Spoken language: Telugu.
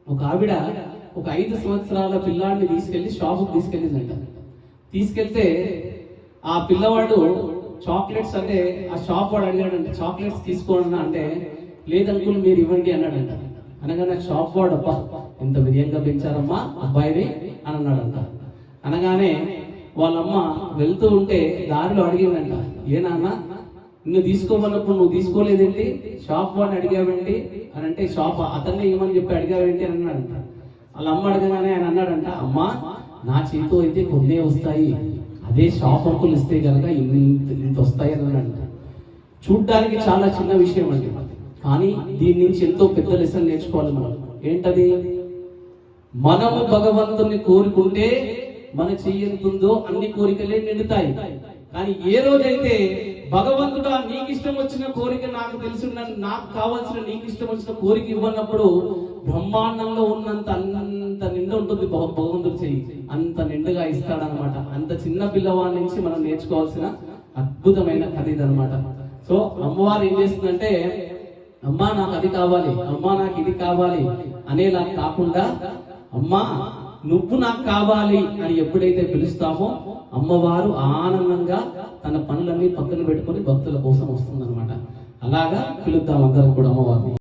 ఒక ఆవిడ ఒక 5 సంవత్సరాల పిల్లాడిని తీసుకెళ్లి షాపుకి తీసుకెళ్ళిందంట. తీసుకెళ్తే ఆ పిల్లవాడు చాక్లెట్స్ అంటే ఆ షాప్ వాడు అడిగాడంట, చాక్లెట్స్ తీసుకోండి అంటే, లేదంకుల్ మీరు ఇవ్వండి అన్నాడంట. అనగానే షాప్ వాడు, అబ్బా ఎంత వినయంగా పెంచారమ్మా అబ్బాయిని అని అన్నాడంట. అనగానే వాళ్ళమ్మ వెళ్తూ ఉంటే దారిలో అడిగిందంట, ఏ నాన్న నిన్ను తీసుకోమన్నప్పుడు నువ్వు తీసుకోలేదేంటి, షాప్ వాడిని అడిగావేంటి అని అంటే, షాప్ అతన్నే ఇవ్వమని చెప్పి అడిగావేంటి అని అన్నాడంట. వాళ్ళ అమ్మ అడగగానే ఆయన అన్నాడంట, అమ్మా నా చేతితో అయితే కొన్నే వస్తాయి, అదే షాప్ అంకులు ఇస్తే కనుక ఇంత వస్తాయి అని అన్నాడంట. చూడ్డానికి చాలా చిన్న విషయం అండి, కానీ దీని నుంచి ఎంతో పెద్ద లెసన్ నేర్చుకోవాలి మనం. ఏంటది? మనము భగవంతుని కోరుకుంటే మన చెయ్యంతుందో అన్ని కోరికలే నిండుతాయి. కానీ ఏ రోజైతే భగవంతుడా నీకు ఇష్టం వచ్చిన కోరిక నాకు తెలుసు, నాకు కావాల్సిన నీకు ఇష్టం వచ్చిన కోరిక ఇవ్వనప్పుడు బ్రహ్మాండంలో ఉన్నంత అంత నిండు ఉంటుంది భగవంతుడు చెయ్యి, అంత నిండుగా ఇస్తాడనమాట. అంత చిన్న పిల్లవాడి నుంచి మనం నేర్చుకోవాల్సిన అద్భుతమైన కథ ఇదనమాట. సో అమ్మవారు ఏం చేస్తుందంటే, అమ్మా నాకు అది కావాలి, అమ్మా నాకు ఇది కావాలి అనేలా కాకుండా, అమ్మా నువ్వు నాకు కావాలి అని ఎప్పుడైతే పిలుస్తామో అమ్మవారు ఆనందంగా తన పనులన్నీ పక్కన పెట్టుకొని భక్తుల కోసం వస్తుందన్నమాట. అలాగా పిలుద్దాం అందరం కూడా అమ్మవారిని.